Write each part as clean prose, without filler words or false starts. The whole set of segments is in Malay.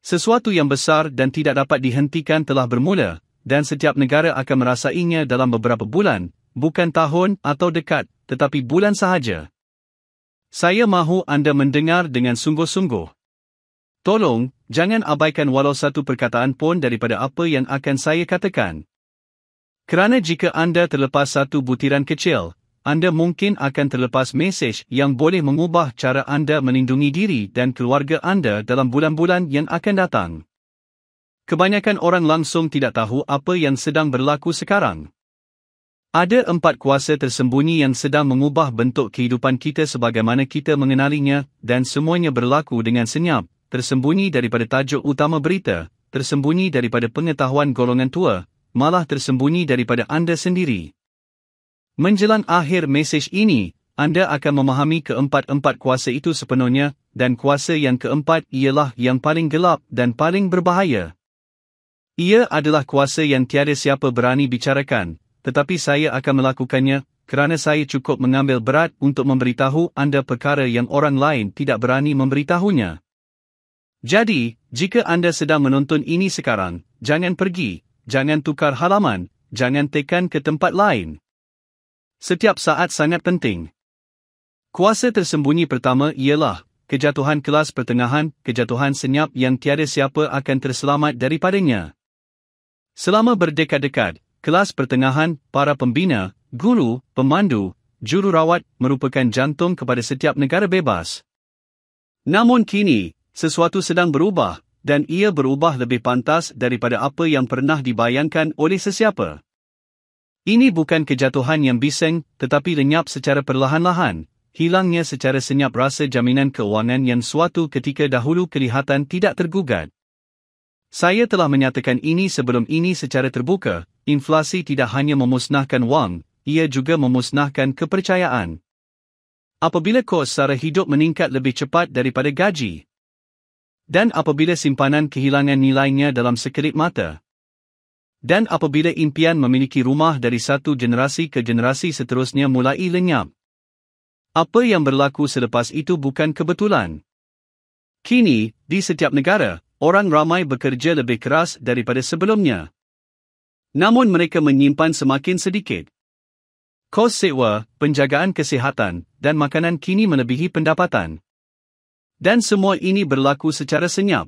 Sesuatu yang besar dan tidak dapat dihentikan telah bermula, dan setiap negara akan merasainya dalam beberapa bulan, bukan tahun atau dekad, tetapi bulan sahaja. Saya mahu anda mendengar dengan sungguh-sungguh. Tolong, jangan abaikan walau satu perkataan pun daripada apa yang akan saya katakan. Kerana jika anda terlepas satu butiran kecil, anda mungkin akan terlepas mesej yang boleh mengubah cara anda melindungi diri dan keluarga anda dalam bulan-bulan yang akan datang. Kebanyakan orang langsung tidak tahu apa yang sedang berlaku sekarang. Ada 4 kuasa tersembunyi yang sedang mengubah bentuk kehidupan kita sebagaimana kita mengenalinya, dan semuanya berlaku dengan senyap, tersembunyi daripada tajuk utama berita, tersembunyi daripada pengetahuan golongan tua, malah tersembunyi daripada anda sendiri. Menjelang akhir mesej ini, anda akan memahami keempat-empat kuasa itu sepenuhnya, dan kuasa yang keempat ialah yang paling gelap dan paling berbahaya. Ia adalah kuasa yang tiada siapa berani bicarakan, tetapi saya akan melakukannya, kerana saya cukup mengambil berat untuk memberitahu anda perkara yang orang lain tidak berani memberitahunya. Jadi, jika anda sedang menonton ini sekarang, jangan pergi, jangan tukar halaman, jangan tekan ke tempat lain. Setiap saat sangat penting. Kuasa tersembunyi pertama ialah kejatuhan kelas pertengahan, kejatuhan senyap yang tiada siapa akan terselamat daripadanya. Selama berdekad-dekad, kelas pertengahan, para pembina, guru, pemandu, jururawat merupakan jantung kepada setiap negara bebas. Namun kini, sesuatu sedang berubah, dan ia berubah lebih pantas daripada apa yang pernah dibayangkan oleh sesiapa. Ini bukan kejatuhan yang bising, tetapi lenyap secara perlahan-lahan, hilangnya secara senyap rasa jaminan keuangan yang suatu ketika dahulu kelihatan tidak tergugat. Saya telah menyatakan ini sebelum ini secara terbuka, inflasi tidak hanya memusnahkan wang, ia juga memusnahkan kepercayaan. Apabila kos sara hidup meningkat lebih cepat daripada gaji, dan apabila simpanan kehilangan nilainya dalam sekelip mata, dan apabila impian memiliki rumah dari satu generasi ke generasi seterusnya mulai lenyap. Apa yang berlaku selepas itu bukan kebetulan. Kini, di setiap negara, orang ramai bekerja lebih keras daripada sebelumnya. Namun mereka menyimpan semakin sedikit. Kos sewa, penjagaan kesihatan, dan makanan kini melebihi pendapatan. Dan semua ini berlaku secara senyap.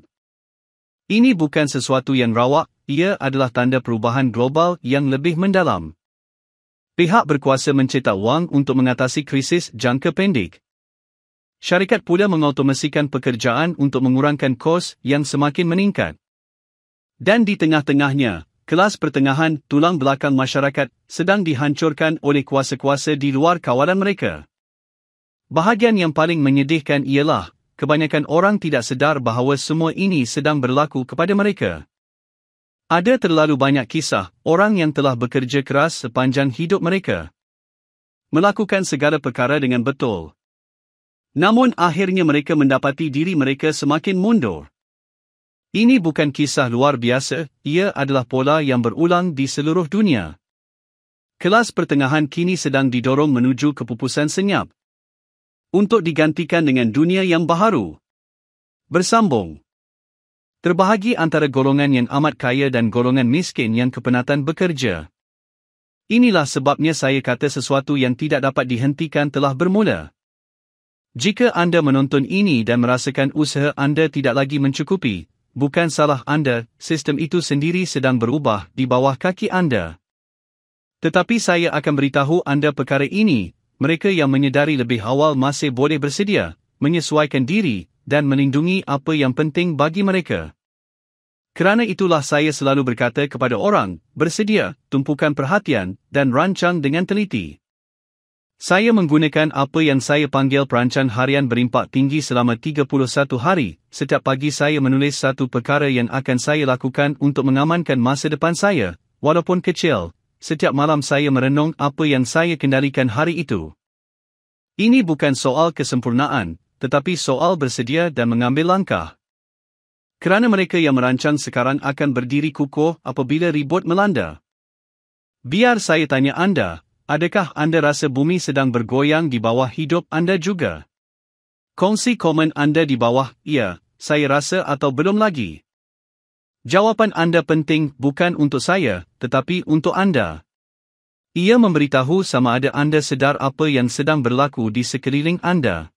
Ini bukan sesuatu yang rawak, ia adalah tanda perubahan global yang lebih mendalam. Pihak berkuasa mencetak wang untuk mengatasi krisis jangka pendek. Syarikat pula mengautomasikan pekerjaan untuk mengurangkan kos yang semakin meningkat. Dan di tengah-tengahnya, kelas pertengahan, tulang belakang masyarakat, sedang dihancurkan oleh kuasa-kuasa di luar kawalan mereka. Bahagian yang paling menyedihkan ialah, kebanyakan orang tidak sedar bahawa semua ini sedang berlaku kepada mereka. Ada terlalu banyak kisah orang yang telah bekerja keras sepanjang hidup mereka, melakukan segala perkara dengan betul. Namun akhirnya mereka mendapati diri mereka semakin mundur. Ini bukan kisah luar biasa, ia adalah pola yang berulang di seluruh dunia. Kelas pertengahan kini sedang didorong menuju kepupusan senyap, untuk digantikan dengan dunia yang baharu. Bersambung. Terbahagi antara golongan yang amat kaya dan golongan miskin yang kepenatan bekerja. Inilah sebabnya saya kata sesuatu yang tidak dapat dihentikan telah bermula. Jika anda menonton ini dan merasakan usaha anda tidak lagi mencukupi, bukan salah anda, sistem itu sendiri sedang berubah di bawah kaki anda. Tetapi saya akan beritahu anda perkara ini. Mereka yang menyedari lebih awal masih boleh bersedia, menyesuaikan diri, dan melindungi apa yang penting bagi mereka. Kerana itulah saya selalu berkata kepada orang, bersedia, tumpukan perhatian, dan rancang dengan teliti. Saya menggunakan apa yang saya panggil perancangan harian berimpak tinggi selama 31 hari. Setiap pagi saya menulis satu perkara yang akan saya lakukan untuk mengamankan masa depan saya, walaupun kecil. Setiap malam saya merenung apa yang saya kendalikan hari itu. Ini bukan soal kesempurnaan, tetapi soal bersedia dan mengambil langkah. Kerana mereka yang merancang sekarang akan berdiri kukuh apabila ribut melanda. Biar saya tanya anda, adakah anda rasa bumi sedang bergoyang di bawah hidup anda juga? Kongsi komen anda di bawah, ya, saya rasa atau belum lagi. Jawapan anda penting bukan untuk saya, tetapi untuk anda. Ia memberitahu sama ada anda sedar apa yang sedang berlaku di sekeliling anda.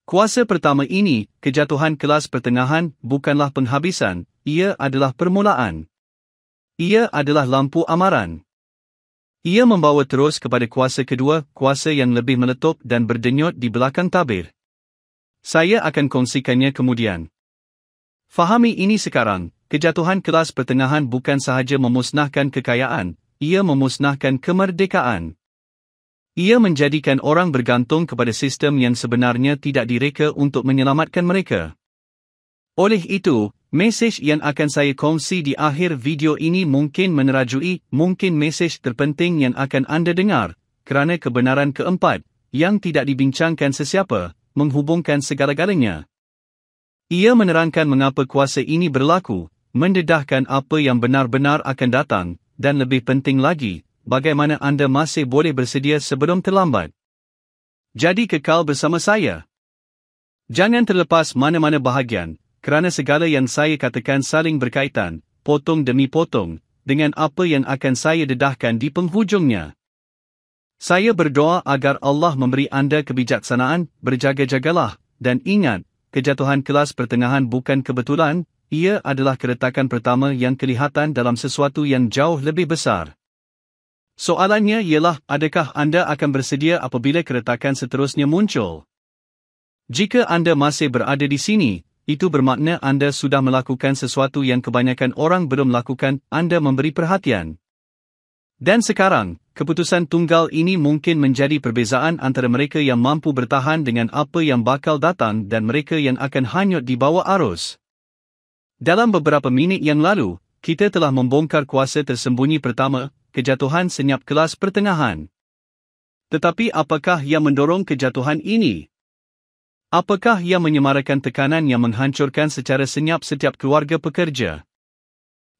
Kuasa pertama ini, kejatuhan kelas pertengahan, bukanlah penghabisan, ia adalah permulaan. Ia adalah lampu amaran. Ia membawa terus kepada kuasa kedua, kuasa yang lebih meletup dan berdenyut di belakang tabir. Saya akan kongsikannya kemudian. Fahami ini sekarang, kejatuhan kelas pertengahan bukan sahaja memusnahkan kekayaan, ia memusnahkan kemerdekaan. Ia menjadikan orang bergantung kepada sistem yang sebenarnya tidak direka untuk menyelamatkan mereka. Oleh itu, mesej yang akan saya kongsi di akhir video ini mungkin menerajui, mungkin mesej terpenting yang akan anda dengar, kerana kebenaran keempat, yang tidak dibincangkan sesiapa, menghubungkan segala-galanya. Ia menerangkan mengapa kuasa ini berlaku, mendedahkan apa yang benar-benar akan datang, dan lebih penting lagi, bagaimana anda masih boleh bersedia sebelum terlambat. Jadi kekal bersama saya. Jangan terlepas mana-mana bahagian, kerana segala yang saya katakan saling berkaitan, potong demi potong, dengan apa yang akan saya dedahkan di penghujungnya. Saya berdoa agar Allah memberi anda kebijaksanaan, berjaga-jagalah, dan ingat, kejatuhan kelas pertengahan bukan kebetulan, ia adalah keretakan pertama yang kelihatan dalam sesuatu yang jauh lebih besar. Soalannya ialah, adakah anda akan bersedia apabila keretakan seterusnya muncul? Jika anda masih berada di sini, itu bermakna anda sudah melakukan sesuatu yang kebanyakan orang belum lakukan, anda memberi perhatian. Dan sekarang, keputusan tunggal ini mungkin menjadi perbezaan antara mereka yang mampu bertahan dengan apa yang bakal datang dan mereka yang akan hanyut di bawah arus. Dalam beberapa minit yang lalu, kita telah membongkar kuasa tersembunyi pertama, kejatuhan senyap kelas pertengahan. Tetapi apakah yang mendorong kejatuhan ini? Apakah yang menyemarakan tekanan yang menghancurkan secara senyap setiap keluarga pekerja?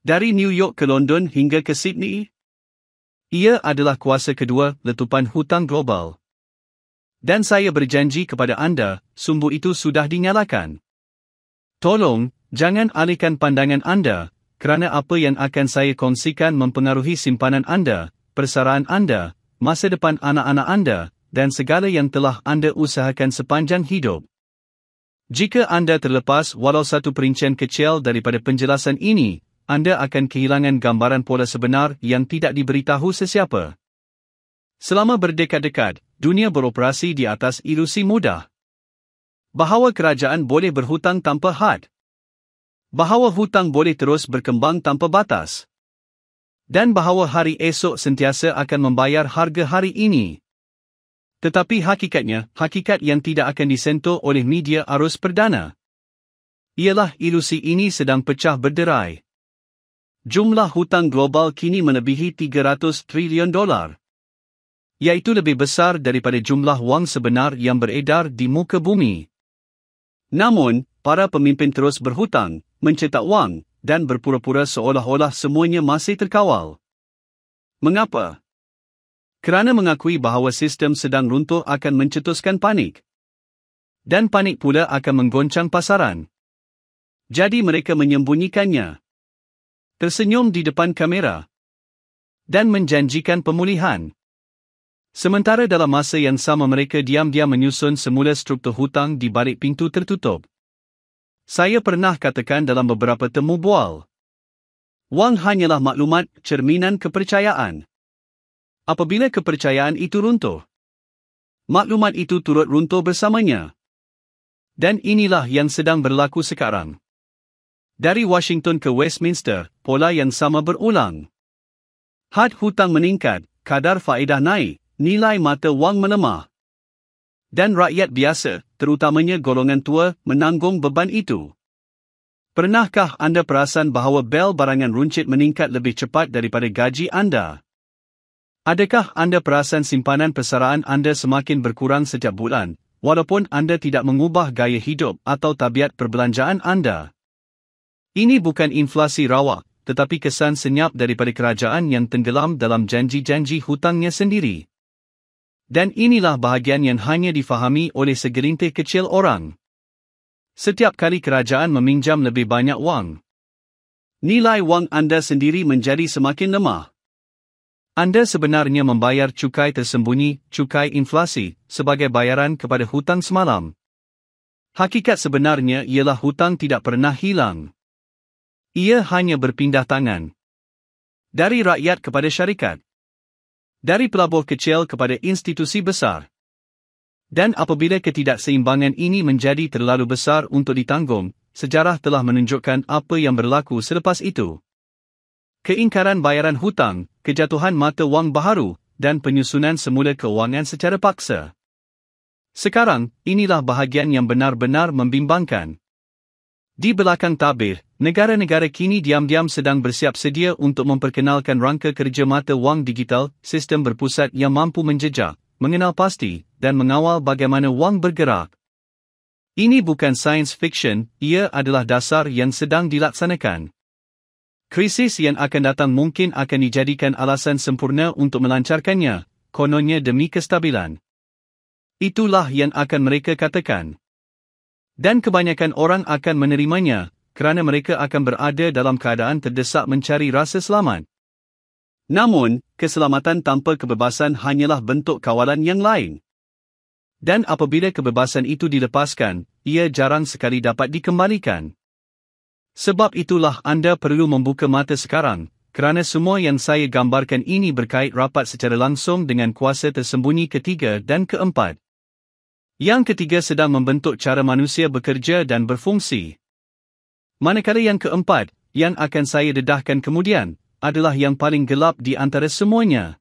Dari New York ke London hingga ke Sydney? Ia adalah kuasa kedua, letupan hutang global. Dan saya berjanji kepada anda, sumbu itu sudah dinyalakan. Tolong, jangan alihkan pandangan anda, kerana apa yang akan saya kongsikan mempengaruhi simpanan anda, persaraan anda, masa depan anak-anak anda, dan segala yang telah anda usahakan sepanjang hidup. Jika anda terlepas walau satu perincian kecil daripada penjelasan ini, anda akan kehilangan gambaran pola sebenar yang tidak diberitahu sesiapa. Selama berdekad-dekad, dunia beroperasi di atas ilusi mudah. Bahawa kerajaan boleh berhutang tanpa had. Bahawa hutang boleh terus berkembang tanpa batas. Dan bahawa hari esok sentiasa akan membayar harga hari ini. Tetapi hakikatnya, hakikat yang tidak akan disentuh oleh media arus perdana. Ialah ilusi ini sedang pecah berderai. Jumlah hutang global kini melebihi 300 trilion dolar. Iaitu lebih besar daripada jumlah wang sebenar yang beredar di muka bumi. Namun, para pemimpin terus berhutang, mencetak wang, dan berpura-pura seolah-olah semuanya masih terkawal. Mengapa? Kerana mengakui bahawa sistem sedang runtuh akan mencetuskan panik. Dan panik pula akan menggoncang pasaran. Jadi mereka menyembunyikannya. Tersenyum di depan kamera. Dan menjanjikan pemulihan. Sementara dalam masa yang sama mereka diam-diam menyusun semula struktur hutang di balik pintu tertutup. Saya pernah katakan dalam beberapa temu bual. Wang hanyalah maklumat, cerminan kepercayaan. Apabila kepercayaan itu runtuh, maklumat itu turut runtuh bersamanya. Dan inilah yang sedang berlaku sekarang. Dari Washington ke Westminster, pola yang sama berulang. Had hutang meningkat, kadar faedah naik, nilai mata wang melemah. Dan rakyat biasa, terutamanya golongan tua, menanggung beban itu. Pernahkah anda perasan bahawa bel barangan runcit meningkat lebih cepat daripada gaji anda? Adakah anda perasan simpanan persaraan anda semakin berkurang setiap bulan, walaupun anda tidak mengubah gaya hidup atau tabiat perbelanjaan anda? Ini bukan inflasi rawa, tetapi kesan senyap daripada kerajaan yang tenggelam dalam janji-janji hutangnya sendiri. Dan inilah bahagian yang hanya difahami oleh segelintir kecil orang. Setiap kali kerajaan meminjam lebih banyak wang, nilai wang anda sendiri menjadi semakin lemah. Anda sebenarnya membayar cukai tersembunyi, cukai inflasi, sebagai bayaran kepada hutang semalam. Hakikat sebenarnya ialah hutang tidak pernah hilang. Ia hanya berpindah tangan. Dari rakyat kepada syarikat. Dari pelabur kecil kepada institusi besar. Dan apabila ketidakseimbangan ini menjadi terlalu besar untuk ditanggung, sejarah telah menunjukkan apa yang berlaku selepas itu. Keingkaran bayaran hutang, kejatuhan mata wang baharu, dan penyusunan semula kewangan secara paksa. Sekarang, inilah bahagian yang benar-benar membimbangkan. Di belakang tabir, negara-negara kini diam-diam sedang bersiap sedia untuk memperkenalkan rangka kerja mata wang digital, sistem berpusat yang mampu menjejak, mengenal pasti, dan mengawal bagaimana wang bergerak. Ini bukan sains fiksyen, ia adalah dasar yang sedang dilaksanakan. Krisis yang akan datang mungkin akan dijadikan alasan sempurna untuk melancarkannya, kononnya demi kestabilan. Itulah yang akan mereka katakan. Dan kebanyakan orang akan menerimanya, kerana mereka akan berada dalam keadaan terdesak mencari rasa selamat. Namun, keselamatan tanpa kebebasan hanyalah bentuk kawalan yang lain. Dan apabila kebebasan itu dilepaskan, ia jarang sekali dapat dikembalikan. Sebab itulah anda perlu membuka mata sekarang, kerana semua yang saya gambarkan ini berkait rapat secara langsung dengan kuasa tersembunyi ketiga dan keempat. Yang ketiga sedang membentuk cara manusia bekerja dan berfungsi. Manakala yang keempat, yang akan saya dedahkan kemudian, adalah yang paling gelap di antara semuanya.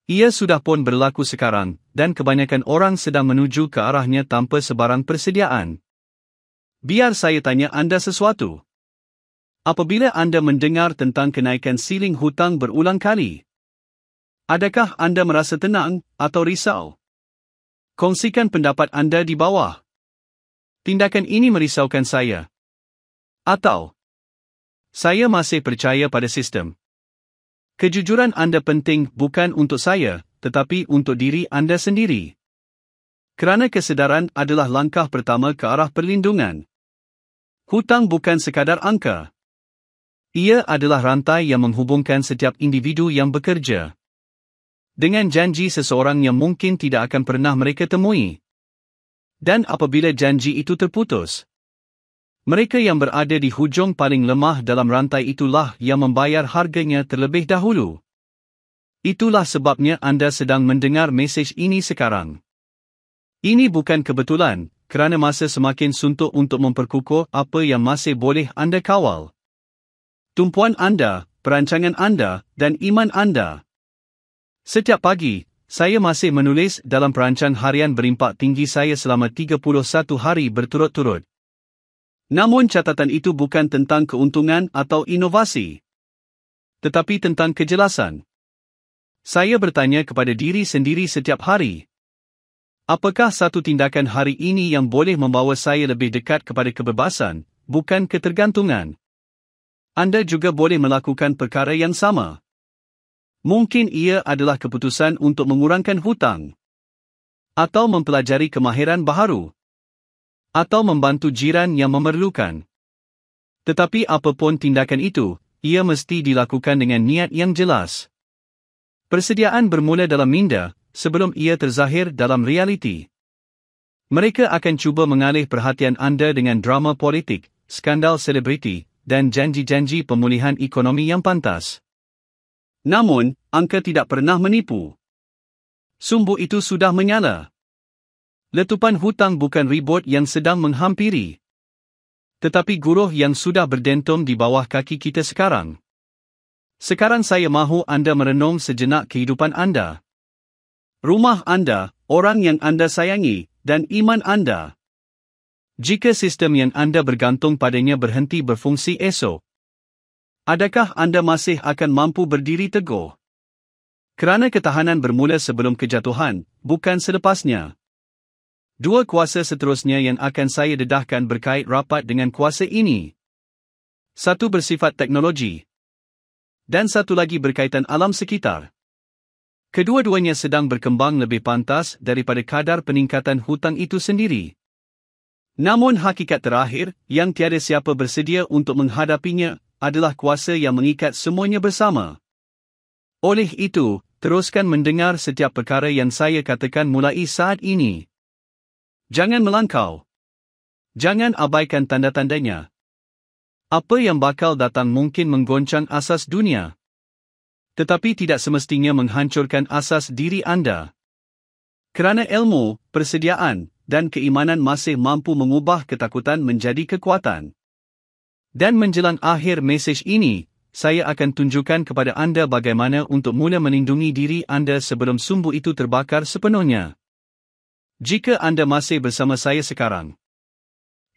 Ia sudah pun berlaku sekarang, dan kebanyakan orang sedang menuju ke arahnya tanpa sebarang persediaan. Biar saya tanya anda sesuatu. Apabila anda mendengar tentang kenaikan siling hutang berulang kali, adakah anda merasa tenang atau risau? Kongsikan pendapat anda di bawah. Tindakan ini merisaukan saya. Atau, saya masih percaya pada sistem. Kejujuran anda penting bukan untuk saya, tetapi untuk diri anda sendiri. Kerana kesedaran adalah langkah pertama ke arah perlindungan. Hutang bukan sekadar angka. Ia adalah rantai yang menghubungkan setiap individu yang bekerja. Dengan janji seseorang yang mungkin tidak akan pernah mereka temui. Dan apabila janji itu terputus, mereka yang berada di hujung paling lemah dalam rantai itulah yang membayar harganya terlebih dahulu. Itulah sebabnya anda sedang mendengar mesej ini sekarang. Ini bukan kebetulan, kerana masa semakin suntuk untuk memperkukuh apa yang masih boleh anda kawal. Tumpuan anda, perancangan anda, dan iman anda. Setiap pagi, saya masih menulis dalam perancang harian berimpak tinggi saya selama 31 hari berturut-turut. Namun catatan itu bukan tentang keuntungan atau inovasi, tetapi tentang kejelasan. Saya bertanya kepada diri sendiri setiap hari. Apakah satu tindakan hari ini yang boleh membawa saya lebih dekat kepada kebebasan, bukan ketergantungan? Anda juga boleh melakukan perkara yang sama. Mungkin ia adalah keputusan untuk mengurangkan hutang. Atau mempelajari kemahiran baharu. Atau membantu jiran yang memerlukan. Tetapi apapun tindakan itu, ia mesti dilakukan dengan niat yang jelas. Persediaan bermula dalam minda, sebelum ia terzahir dalam realiti. Mereka akan cuba mengalih perhatian anda dengan drama politik, skandal selebriti, dan janji-janji pemulihan ekonomi yang pantas. Namun, angka tidak pernah menipu. Sumbu itu sudah menyala. Letupan hutang bukan ribut yang sedang menghampiri, tetapi guruh yang sudah berdentum di bawah kaki kita sekarang. Sekarang saya mahu anda merenung sejenak kehidupan anda. Rumah anda, orang yang anda sayangi, dan iman anda. Jika sistem yang anda bergantung padanya berhenti berfungsi esok, adakah anda masih akan mampu berdiri teguh? Kerana ketahanan bermula sebelum kejatuhan, bukan selepasnya. Dua kuasa seterusnya yang akan saya dedahkan berkait rapat dengan kuasa ini. Satu bersifat teknologi. Dan satu lagi berkaitan alam sekitar. Kedua-duanya sedang berkembang lebih pantas daripada kadar peningkatan hutang itu sendiri. Namun hakikat terakhir, yang tiada siapa bersedia untuk menghadapinya, adalah kuasa yang mengikat semuanya bersama. Oleh itu, teruskan mendengar setiap perkara yang saya katakan mulai saat ini. Jangan melangkau. Jangan abaikan tanda-tandanya. Apa yang bakal datang mungkin menggoncang asas dunia, tetapi tidak semestinya menghancurkan asas diri anda. Kerana ilmu, persediaan, dan keimanan masih mampu mengubah ketakutan menjadi kekuatan. Dan menjelang akhir mesej ini, saya akan tunjukkan kepada anda bagaimana untuk mula melindungi diri anda sebelum sumbu itu terbakar sepenuhnya. Jika anda masih bersama saya sekarang,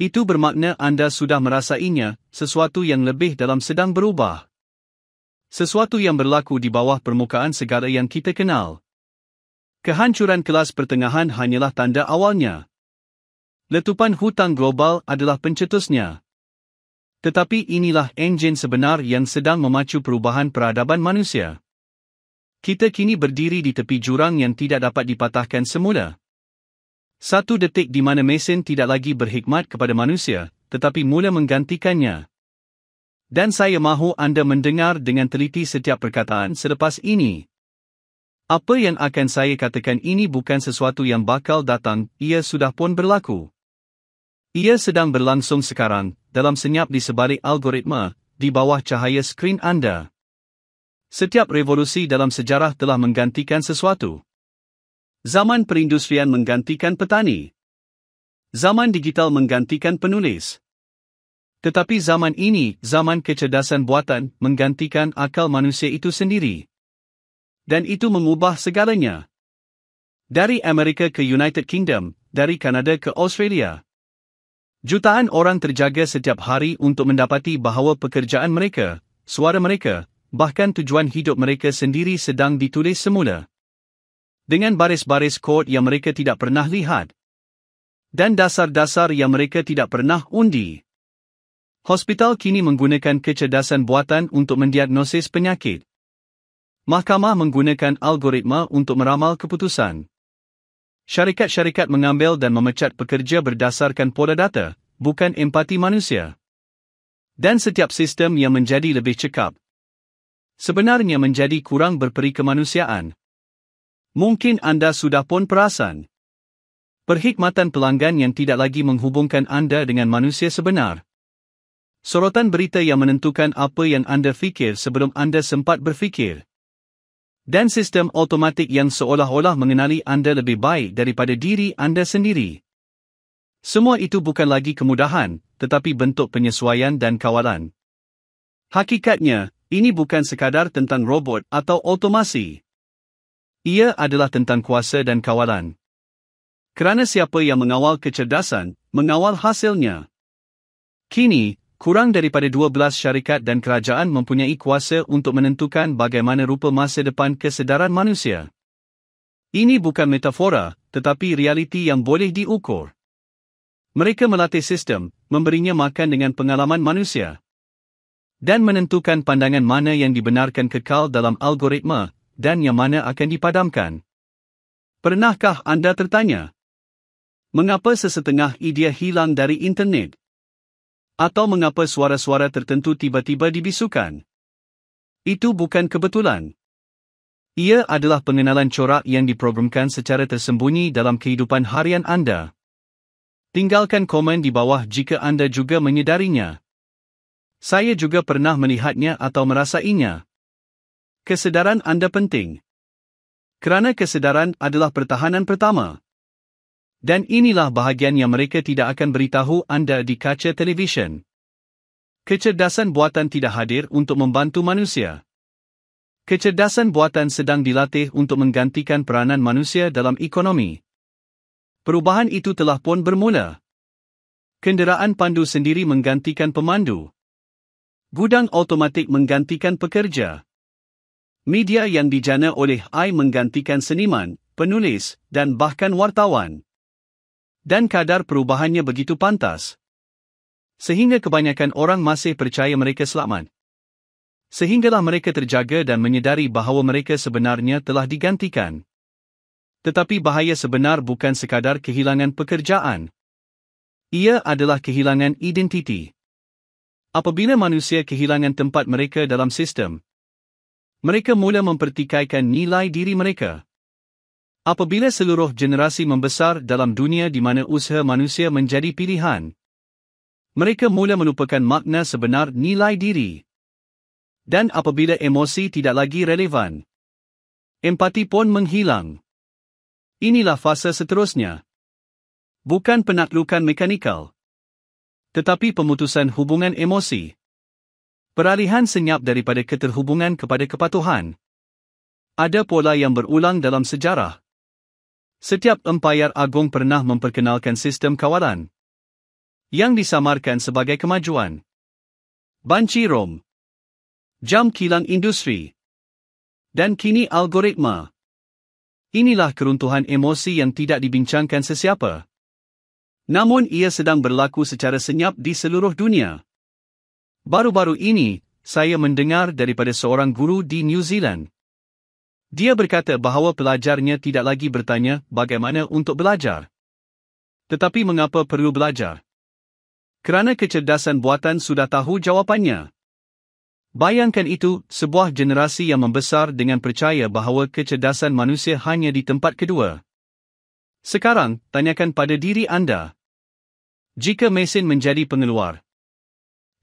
itu bermakna anda sudah merasainya, sesuatu yang lebih dalam sedang berubah. Sesuatu yang berlaku di bawah permukaan segala yang kita kenal. Kehancuran kelas pertengahan hanyalah tanda awalnya. Letupan hutang global adalah pencetusnya. Tetapi inilah enjin sebenar yang sedang memacu perubahan peradaban manusia. Kita kini berdiri di tepi jurang yang tidak dapat dipatahkan semula. Satu detik di mana mesin tidak lagi berkhidmat kepada manusia, tetapi mula menggantikannya. Dan saya mahu anda mendengar dengan teliti setiap perkataan selepas ini. Apa yang akan saya katakan ini bukan sesuatu yang bakal datang, ia sudah pun berlaku. Ia sedang berlangsung sekarang, dalam senyap di sebalik algoritma, di bawah cahaya skrin anda. Setiap revolusi dalam sejarah telah menggantikan sesuatu. Zaman perindustrian menggantikan petani. Zaman digital menggantikan penulis. Tetapi zaman ini, zaman kecerdasan buatan, menggantikan akal manusia itu sendiri. Dan itu mengubah segalanya. Dari Amerika ke United Kingdom, dari Kanada ke Australia. Jutaan orang terjaga setiap hari untuk mendapati bahawa pekerjaan mereka, suara mereka, bahkan tujuan hidup mereka sendiri sedang ditulis semula. Dengan baris-baris kod yang mereka tidak pernah lihat. Dan dasar-dasar yang mereka tidak pernah undi. Hospital kini menggunakan kecerdasan buatan untuk mendiagnosis penyakit. Mahkamah menggunakan algoritma untuk meramal keputusan. Syarikat-syarikat mengambil dan memecat pekerja berdasarkan pola data, bukan empati manusia. Dan setiap sistem yang menjadi lebih cekap, sebenarnya menjadi kurang berperi kemanusiaan. Mungkin anda sudah pun perasan. Perkhidmatan pelanggan yang tidak lagi menghubungkan anda dengan manusia sebenar. Sorotan berita yang menentukan apa yang anda fikir sebelum anda sempat berfikir. Dan sistem automatik yang seolah-olah mengenali anda lebih baik daripada diri anda sendiri. Semua itu bukan lagi kemudahan, tetapi bentuk penyesuaian dan kawalan. Hakikatnya, ini bukan sekadar tentang robot atau otomasi. Ia adalah tentang kuasa dan kawalan. Kerana siapa yang mengawal kecerdasan, mengawal hasilnya. Kini, kurang daripada 12 syarikat dan kerajaan mempunyai kuasa untuk menentukan bagaimana rupa masa depan kesedaran manusia. Ini bukan metafora, tetapi realiti yang boleh diukur. Mereka melatih sistem, memberinya makan dengan pengalaman manusia. Dan menentukan pandangan mana yang dibenarkan kekal dalam algoritma, dan yang mana akan dipadamkan. Pernahkah anda tertanya? Mengapa sesetengah idea hilang dari internet? Atau mengapa suara-suara tertentu tiba-tiba dibisukan? Itu bukan kebetulan. Ia adalah pengenalan corak yang diprogramkan secara tersembunyi dalam kehidupan harian anda. Tinggalkan komen di bawah jika anda juga menyedarinya. Saya juga pernah melihatnya atau merasainya. Kesedaran anda penting. Kerana kesedaran adalah pertahanan pertama. Dan inilah bahagian yang mereka tidak akan beritahu anda di kaca televisyen. Kecerdasan buatan tidak hadir untuk membantu manusia. Kecerdasan buatan sedang dilatih untuk menggantikan peranan manusia dalam ekonomi. Perubahan itu telah pun bermula. Kenderaan pandu sendiri menggantikan pemandu. Gudang automatik menggantikan pekerja. Media yang dijana oleh AI menggantikan seniman, penulis, dan bahkan wartawan. Dan kadar perubahannya begitu pantas. Sehingga kebanyakan orang masih percaya mereka selamat. Sehinggalah mereka terjaga dan menyedari bahawa mereka sebenarnya telah digantikan. Tetapi bahaya sebenar bukan sekadar kehilangan pekerjaan. Ia adalah kehilangan identiti. Apabila manusia kehilangan tempat mereka dalam sistem, mereka mula mempertikaikan nilai diri mereka. Apabila seluruh generasi membesar dalam dunia di mana usaha manusia menjadi pilihan, mereka mula melupakan makna sebenar nilai diri. Dan apabila emosi tidak lagi relevan, empati pun menghilang. Inilah fasa seterusnya. Bukan penaklukan mekanikal, tetapi pemutusan hubungan emosi. Peralihan senyap daripada keterhubungan kepada kepatuhan. Ada pola yang berulang dalam sejarah. Setiap empayar agung pernah memperkenalkan sistem kawalan yang disamarkan sebagai kemajuan. Banci Rom, jam kilang industri, dan kini algoritma. Inilah keruntuhan emosi yang tidak dibincangkan sesiapa. Namun ia sedang berlaku secara senyap di seluruh dunia. Baru-baru ini, saya mendengar daripada seorang guru di New Zealand. Dia berkata bahawa pelajarnya tidak lagi bertanya bagaimana untuk belajar, tetapi mengapa perlu belajar. Kerana kecerdasan buatan sudah tahu jawapannya. Bayangkan itu, sebuah generasi yang membesar dengan percaya bahawa kecerdasan manusia hanya di tempat kedua. Sekarang, tanyakan pada diri anda. Jika mesin menjadi pengeluar,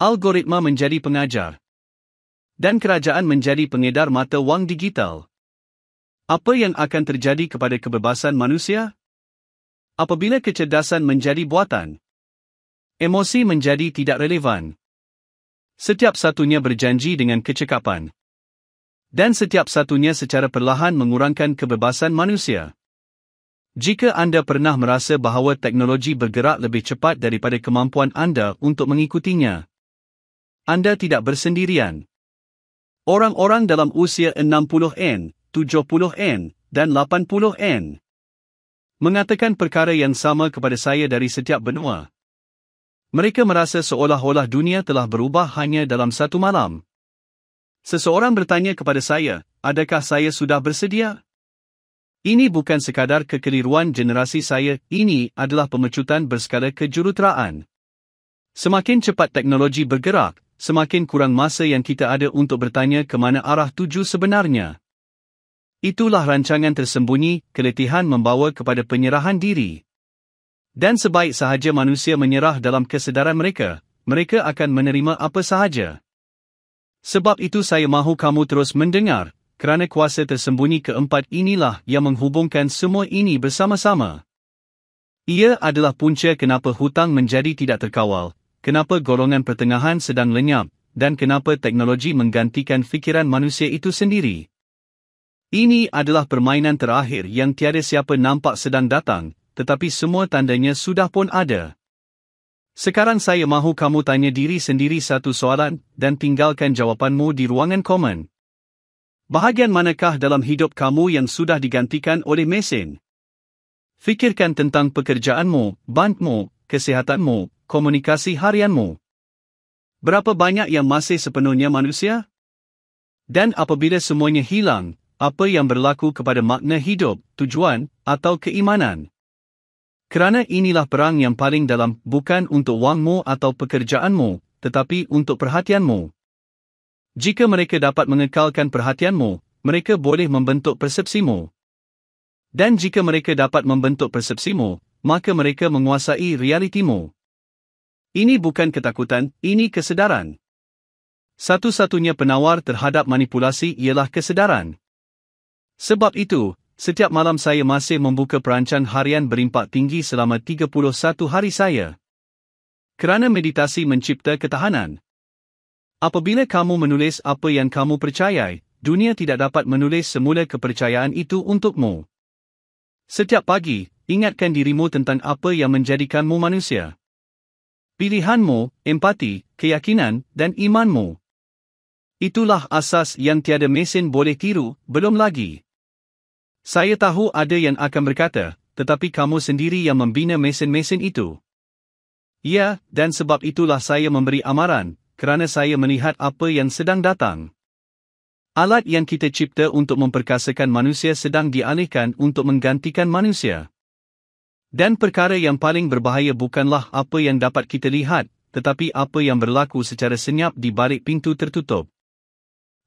algoritma menjadi pengajar, dan kerajaan menjadi pengedar mata wang digital, apa yang akan terjadi kepada kebebasan manusia? Apabila kecerdasan menjadi buatan, emosi menjadi tidak relevan. Setiap satunya berjanji dengan kecekapan, dan setiap satunya secara perlahan mengurangkan kebebasan manusia. Jika anda pernah merasa bahawa teknologi bergerak lebih cepat daripada kemampuan anda untuk mengikutinya, anda tidak bersendirian. Orang-orang dalam usia 60N, 70N, dan 80N mengatakan perkara yang sama kepada saya dari setiap benua. Mereka merasa seolah-olah dunia telah berubah hanya dalam satu malam. Seseorang bertanya kepada saya, adakah saya sudah bersedia? Ini bukan sekadar kekeliruan generasi saya, ini adalah pemecutan berskala kejuruteraan. Semakin cepat teknologi bergerak, semakin kurang masa yang kita ada untuk bertanya ke mana arah tuju sebenarnya. Itulah rancangan tersembunyi, keletihan membawa kepada penyerahan diri. Dan sebaik sahaja manusia menyerah dalam kesedaran mereka, mereka akan menerima apa sahaja. Sebab itu saya mahu kamu terus mendengar, kerana kuasa tersembunyi keempat inilah yang menghubungkan semua ini bersama-sama. Ia adalah punca kenapa hutang menjadi tidak terkawal, kenapa golongan pertengahan sedang lenyap, dan kenapa teknologi menggantikan fikiran manusia itu sendiri. Ini adalah permainan terakhir yang tiada siapa nampak sedang datang, tetapi semua tandanya sudah pun ada. Sekarang saya mahu kamu tanya diri sendiri satu soalan dan tinggalkan jawapanmu di ruangan komen. Bahagian manakah dalam hidup kamu yang sudah digantikan oleh mesin? Fikirkan tentang pekerjaanmu, bankmu, kesihatanmu, komunikasi harianmu. Berapa banyak yang masih sepenuhnya manusia? Dan apabila semuanya hilang, apa yang berlaku kepada makna hidup, tujuan, atau keimanan? Kerana inilah perang yang paling dalam, bukan untuk wangmu atau pekerjaanmu, tetapi untuk perhatianmu. Jika mereka dapat mengekalkan perhatianmu, mereka boleh membentuk persepsimu. Dan jika mereka dapat membentuk persepsimu, maka mereka menguasai realitimu. Ini bukan ketakutan, ini kesedaran. Satu-satunya penawar terhadap manipulasi ialah kesedaran. Sebab itu, setiap malam saya masih membuka perancang harian berimpak tinggi selama 31 hari saya. Kerana meditasi mencipta ketahanan. Apabila kamu menulis apa yang kamu percayai, dunia tidak dapat menulis semula kepercayaan itu untukmu. Setiap pagi, ingatkan dirimu tentang apa yang menjadikanmu manusia. Pilihanmu, empati, keyakinan, dan imanmu. Itulah asas yang tiada mesin boleh tiru, belum lagi. Saya tahu ada yang akan berkata, tetapi kamu sendiri yang membina mesin-mesin itu. Ya, dan sebab itulah saya memberi amaran, kerana saya melihat apa yang sedang datang. Alat yang kita cipta untuk memperkasakan manusia sedang dialihkan untuk menggantikan manusia. Dan perkara yang paling berbahaya bukanlah apa yang dapat kita lihat, tetapi apa yang berlaku secara senyap di balik pintu tertutup.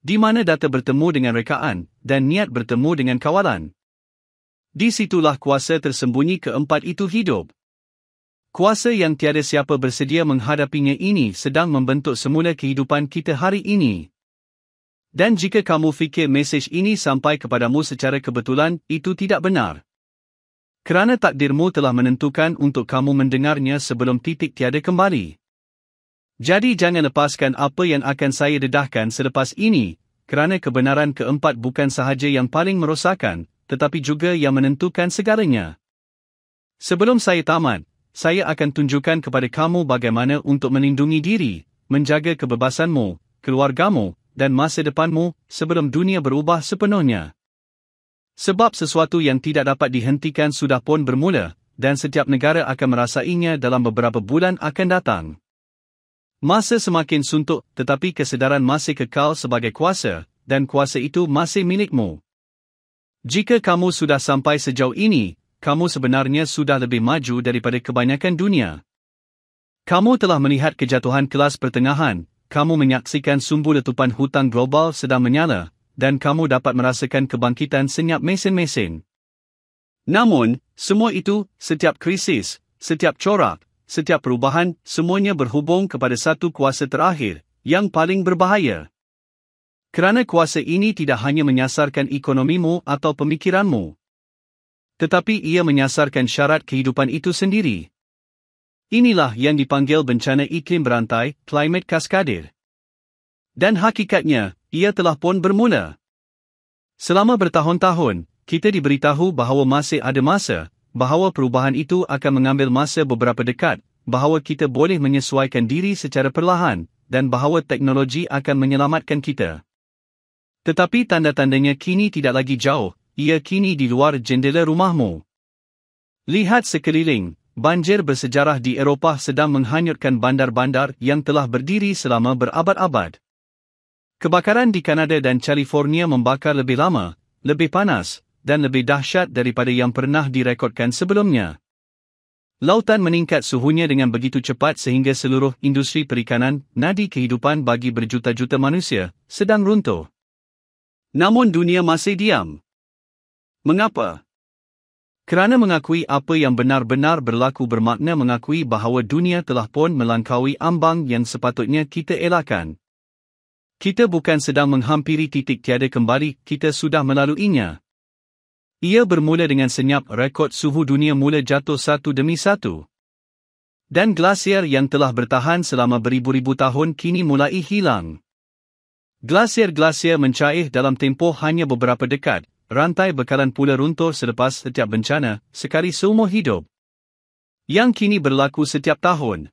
Di mana data bertemu dengan rekaan, dan niat bertemu dengan kawalan. Di situlah kuasa tersembunyi keempat itu hidup. Kuasa yang tiada siapa bersedia menghadapinya ini sedang membentuk semula kehidupan kita hari ini. Dan jika kamu fikir mesej ini sampai kepadamu secara kebetulan, itu tidak benar. Kerana takdirmu telah menentukan untuk kamu mendengarnya sebelum titik tiada kembali. Jadi jangan lepaskan apa yang akan saya dedahkan selepas ini, kerana kebenaran keempat bukan sahaja yang paling merosakkan, tetapi juga yang menentukan segalanya. Sebelum saya tamat, saya akan tunjukkan kepada kamu bagaimana untuk melindungi diri, menjaga kebebasanmu, keluargamu, dan masa depanmu sebelum dunia berubah sepenuhnya. Sebab sesuatu yang tidak dapat dihentikan sudah pun bermula, dan setiap negara akan merasainya dalam beberapa bulan akan datang. Masa semakin suntuk, tetapi kesedaran masih kekal sebagai kuasa, dan kuasa itu masih milikmu. Jika kamu sudah sampai sejauh ini, kamu sebenarnya sudah lebih maju daripada kebanyakan dunia. Kamu telah melihat kejatuhan kelas pertengahan, kamu menyaksikan sumbu letupan hutang global sedang menyala, dan kamu dapat merasakan kebangkitan senyap mesin-mesin. Namun, semua itu, setiap krisis, setiap corak, setiap perubahan, semuanya berhubung kepada satu kuasa terakhir, yang paling berbahaya. Kerana kuasa ini tidak hanya menyasarkan ekonomimu atau pemikiranmu, tetapi ia menyasarkan syarat kehidupan itu sendiri. Inilah yang dipanggil bencana iklim berantai, climate cascade. Dan hakikatnya, ia telah pun bermula. Selama bertahun-tahun, kita diberitahu bahawa masih ada masa, bahawa perubahan itu akan mengambil masa beberapa dekad, bahawa kita boleh menyesuaikan diri secara perlahan, dan bahawa teknologi akan menyelamatkan kita. Tetapi tanda-tandanya kini tidak lagi jauh, ia kini di luar jendela rumahmu. Lihat sekeliling, banjir bersejarah di Eropah sedang menghanyutkan bandar-bandar yang telah berdiri selama berabad-abad. Kebakaran di Kanada dan California membakar lebih lama, lebih panas, dan lebih dahsyat daripada yang pernah direkodkan sebelumnya. Lautan meningkat suhunya dengan begitu cepat sehingga seluruh industri perikanan, nadi kehidupan bagi berjuta-juta manusia, sedang runtuh. Namun dunia masih diam. Mengapa? Kerana mengakui apa yang benar-benar berlaku bermakna mengakui bahawa dunia telah pun melangkaui ambang yang sepatutnya kita elakkan. Kita bukan sedang menghampiri titik tiada kembali, kita sudah melaluinya. Ia bermula dengan senyap rekod suhu dunia mula jatuh satu demi satu. Dan glasier yang telah bertahan selama beribu-ribu tahun kini mulai hilang. Glasier-glasier mencair dalam tempoh hanya beberapa dekad, rantai bekalan pula runtuh selepas setiap bencana, sekali seumur hidup. Yang kini berlaku setiap tahun.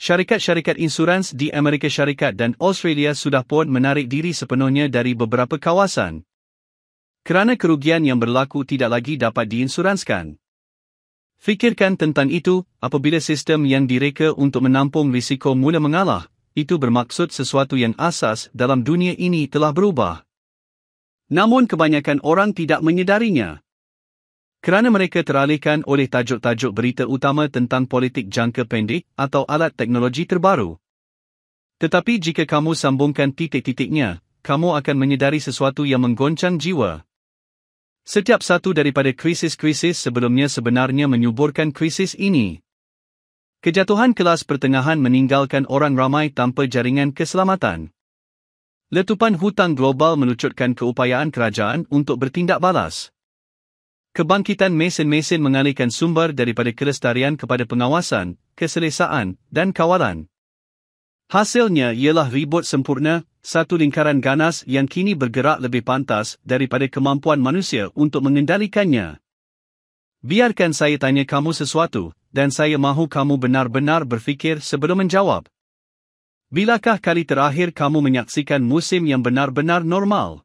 Syarikat-syarikat insurans di Amerika Syarikat dan Australia sudah pun menarik diri sepenuhnya dari beberapa kawasan. Kerana kerugian yang berlaku tidak lagi dapat diinsuranskan. Fikirkan tentang itu, apabila sistem yang direka untuk menampung risiko mula mengalah, itu bermaksud sesuatu yang asas dalam dunia ini telah berubah. Namun kebanyakan orang tidak menyedarinya. Kerana mereka teralihkan oleh tajuk-tajuk berita utama tentang politik jangka pendek atau alat teknologi terbaru. Tetapi jika kamu sambungkan titik-titiknya, kamu akan menyedari sesuatu yang menggoncang jiwa. Setiap satu daripada krisis-krisis sebelumnya sebenarnya menyuburkan krisis ini. Kejatuhan kelas pertengahan meninggalkan orang ramai tanpa jaringan keselamatan. Letupan hutang global melucutkan keupayaan kerajaan untuk bertindak balas. Kebangkitan mesin-mesin mengalihkan sumber daripada kelestarian kepada pengawasan, keselesaan, dan kawalan. Hasilnya ialah ribut sempurna, satu lingkaran ganas yang kini bergerak lebih pantas daripada kemampuan manusia untuk mengendalikannya. Biarkan saya tanya kamu sesuatu, dan saya mahu kamu benar-benar berfikir sebelum menjawab. Bilakah kali terakhir kamu menyaksikan musim yang benar-benar normal?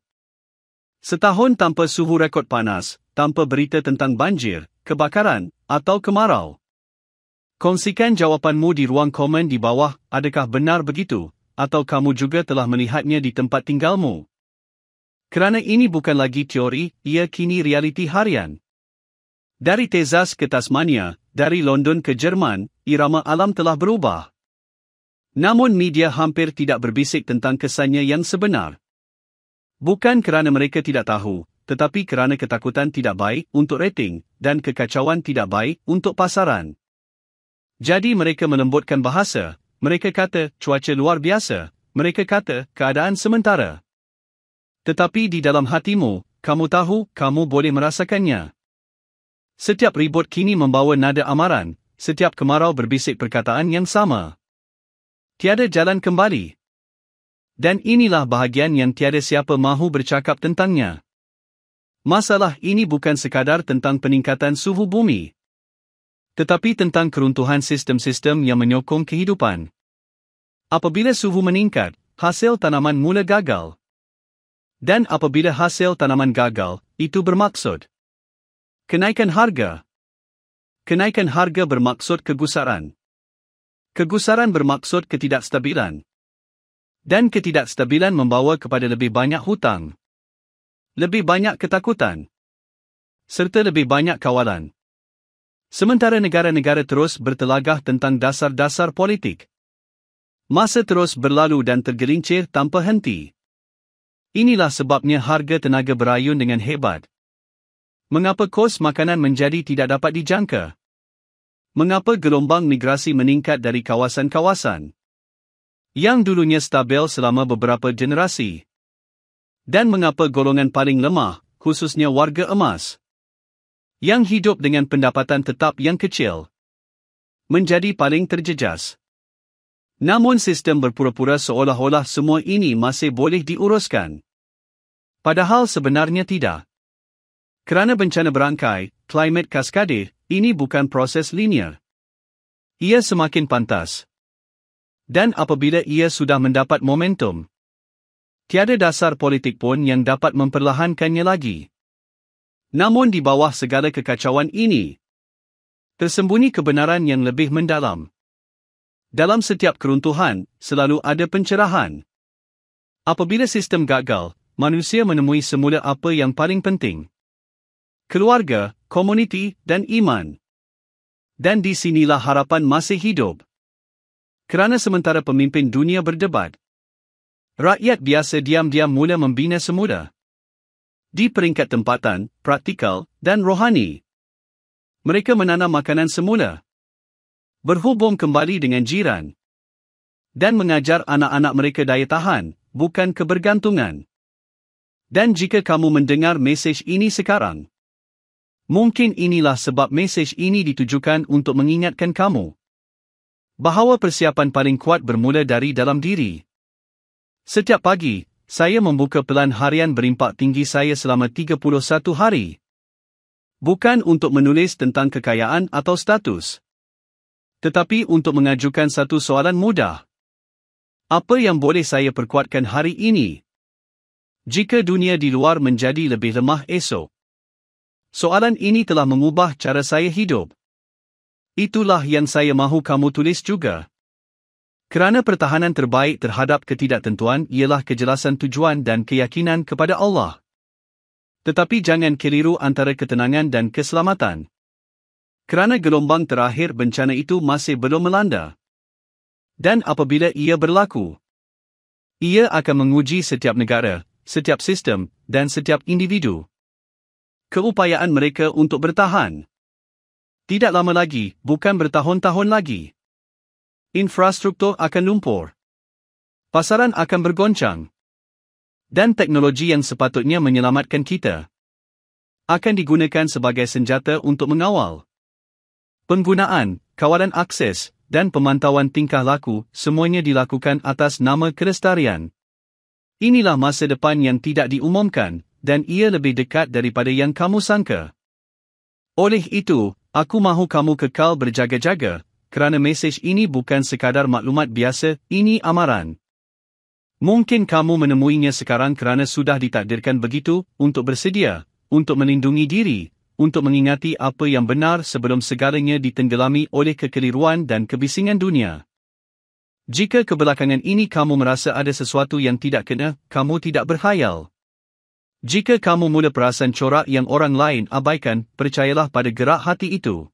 Setahun tanpa suhu rekod panas, tanpa berita tentang banjir, kebakaran, atau kemarau. Kongsikan jawapanmu di ruang komen di bawah, adakah benar begitu, atau kamu juga telah melihatnya di tempat tinggalmu? Kerana ini bukan lagi teori, ia kini realiti harian. Dari Texas ke Tasmania, dari London ke Jerman, irama alam telah berubah. Namun media hampir tidak berbisik tentang kesannya yang sebenar. Bukan kerana mereka tidak tahu, tetapi kerana ketakutan tidak baik untuk rating, dan kekacauan tidak baik untuk pasaran. Jadi mereka melembutkan bahasa, mereka kata cuaca luar biasa, mereka kata keadaan sementara. Tetapi di dalam hatimu, kamu tahu, kamu boleh merasakannya. Setiap ribut kini membawa nada amaran, setiap kemarau berbisik perkataan yang sama. Tiada jalan kembali. Dan inilah bahagian yang tiada siapa mahu bercakap tentangnya. Masalah ini bukan sekadar tentang peningkatan suhu bumi, tetapi tentang keruntuhan sistem-sistem yang menyokong kehidupan. Apabila suhu meningkat, hasil tanaman mula gagal. Dan apabila hasil tanaman gagal, itu bermaksud kenaikan harga. Kenaikan harga bermaksud kegusaran. Kegusaran bermaksud ketidakstabilan. Dan ketidakstabilan membawa kepada lebih banyak hutang, lebih banyak ketakutan, serta lebih banyak kawalan. Sementara negara-negara terus bertelagah tentang dasar-dasar politik, masa terus berlalu dan tergelincir tanpa henti. Inilah sebabnya harga tenaga berayun dengan hebat. Mengapa kos makanan menjadi tidak dapat dijangka? Mengapa gelombang migrasi meningkat dari kawasan-kawasan yang dulunya stabil selama beberapa generasi? Dan mengapa golongan paling lemah, khususnya warga emas, yang hidup dengan pendapatan tetap yang kecil, menjadi paling terjejas? Namun sistem berpura-pura seolah-olah semua ini masih boleh diuruskan. Padahal sebenarnya tidak. Kerana bencana berangkai, climate cascade, ini bukan proses linear. Ia semakin pantas. Dan apabila ia sudah mendapat momentum, tiada dasar politik pun yang dapat memperlahankannya lagi. Namun di bawah segala kekacauan ini, tersembunyi kebenaran yang lebih mendalam. Dalam setiap keruntuhan, selalu ada pencerahan. Apabila sistem gagal, manusia menemui semula apa yang paling penting: keluarga, komuniti, dan iman. Dan di sinilah harapan masih hidup. Kerana sementara pemimpin dunia berdebat, rakyat biasa diam-diam mula membina semula. Di peringkat tempatan, praktikal, dan rohani, mereka menanam makanan semula, berhubung kembali dengan jiran, dan mengajar anak-anak mereka daya tahan, bukan kebergantungan. Dan jika kamu mendengar mesej ini sekarang, mungkin inilah sebab mesej ini ditujukan untuk mengingatkan kamu bahawa persiapan paling kuat bermula dari dalam diri. Setiap pagi, saya membuka pelan harian berimpak tinggi saya selama 31 hari. Bukan untuk menulis tentang kekayaan atau status, tetapi untuk mengajukan satu soalan mudah. Apa yang boleh saya perkuatkan hari ini jika dunia di luar menjadi lebih lemah esok? Soalan ini telah mengubah cara saya hidup. Itulah yang saya mahu kamu tulis juga. Kerana pertahanan terbaik terhadap ketidaktentuan ialah kejelasan tujuan dan keyakinan kepada Allah. Tetapi jangan keliru antara ketenangan dan keselamatan. Kerana gelombang terakhir bencana itu masih belum melanda. Dan apabila ia berlaku, ia akan menguji setiap negara, setiap sistem, dan setiap individu. Keupayaan mereka untuk bertahan. Tidak lama lagi, bukan bertahun-tahun lagi. Infrastruktur akan lumpur. Pasaran akan bergoncang. Dan teknologi yang sepatutnya menyelamatkan kita akan digunakan sebagai senjata untuk mengawal. Penggunaan, kawalan akses, dan pemantauan tingkah laku semuanya dilakukan atas nama kelestarian. Inilah masa depan yang tidak diumumkan, dan ia lebih dekat daripada yang kamu sangka. Oleh itu, aku mahu kamu kekal berjaga-jaga, kerana mesej ini bukan sekadar maklumat biasa, ini amaran. Mungkin kamu menemuinya sekarang kerana sudah ditakdirkan begitu, untuk bersedia, untuk melindungi diri, untuk mengingati apa yang benar sebelum segalanya ditenggelami oleh kekeliruan dan kebisingan dunia. Jika kebelakangan ini kamu merasa ada sesuatu yang tidak kena, kamu tidak berkhayal. Jika kamu mula perasan corak yang orang lain abaikan, percayalah pada gerak hati itu.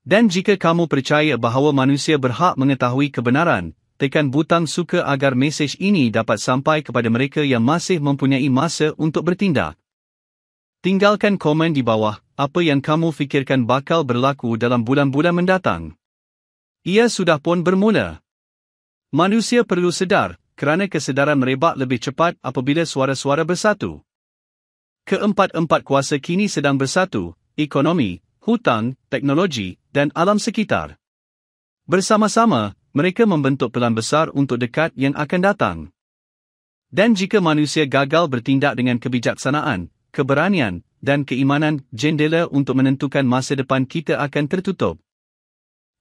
Dan jika kamu percaya bahawa manusia berhak mengetahui kebenaran, tekan butang suka agar mesej ini dapat sampai kepada mereka yang masih mempunyai masa untuk bertindak. Tinggalkan komen di bawah, apa yang kamu fikirkan bakal berlaku dalam bulan-bulan mendatang. Ia sudah pun bermula. Manusia perlu sedar, kerana kesedaran merebak lebih cepat apabila suara-suara bersatu. Keempat-empat kuasa kini sedang bersatu, ekonomi, hutang, teknologi, dan alam sekitar. Bersama-sama, mereka membentuk pelan besar untuk dekad yang akan datang. Dan jika manusia gagal bertindak dengan kebijaksanaan, keberanian, dan keimanan, jendela untuk menentukan masa depan kita akan tertutup.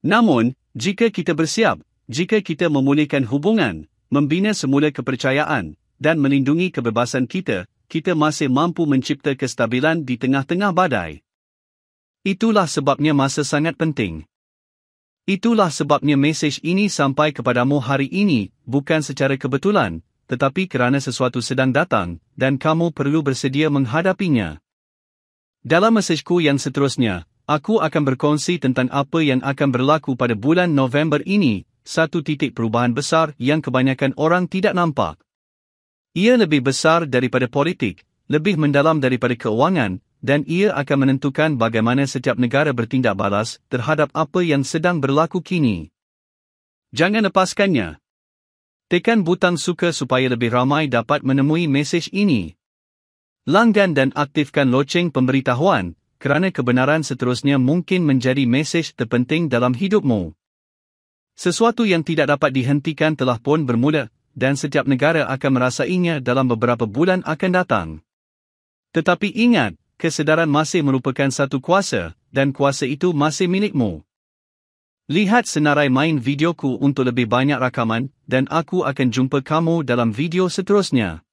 Namun, jika kita bersiap, jika kita memulihkan hubungan, membina semula kepercayaan, dan melindungi kebebasan kita, kita masih mampu mencipta kestabilan di tengah-tengah badai. Itulah sebabnya masa sangat penting. Itulah sebabnya mesej ini sampai kepadamu hari ini, bukan secara kebetulan, tetapi kerana sesuatu sedang datang, dan kamu perlu bersedia menghadapinya. Dalam mesejku yang seterusnya, aku akan berkongsi tentang apa yang akan berlaku pada bulan November ini, satu titik perubahan besar yang kebanyakan orang tidak nampak. Ia lebih besar daripada politik, lebih mendalam daripada keuangan, dan ia akan menentukan bagaimana setiap negara bertindak balas terhadap apa yang sedang berlaku kini. Jangan lepaskannya. Tekan butang suka supaya lebih ramai dapat menemui mesej ini. Langgan dan aktifkan loceng pemberitahuan, kerana kebenaran seterusnya mungkin menjadi mesej terpenting dalam hidupmu. Sesuatu yang tidak dapat dihentikan telah pun bermula, dan setiap negara akan merasainya dalam beberapa bulan akan datang. Tetapi ingat, kesedaran masih merupakan satu kuasa, dan kuasa itu masih milikmu. Lihat senarai main videoku untuk lebih banyak rakaman, dan aku akan jumpa kamu dalam video seterusnya.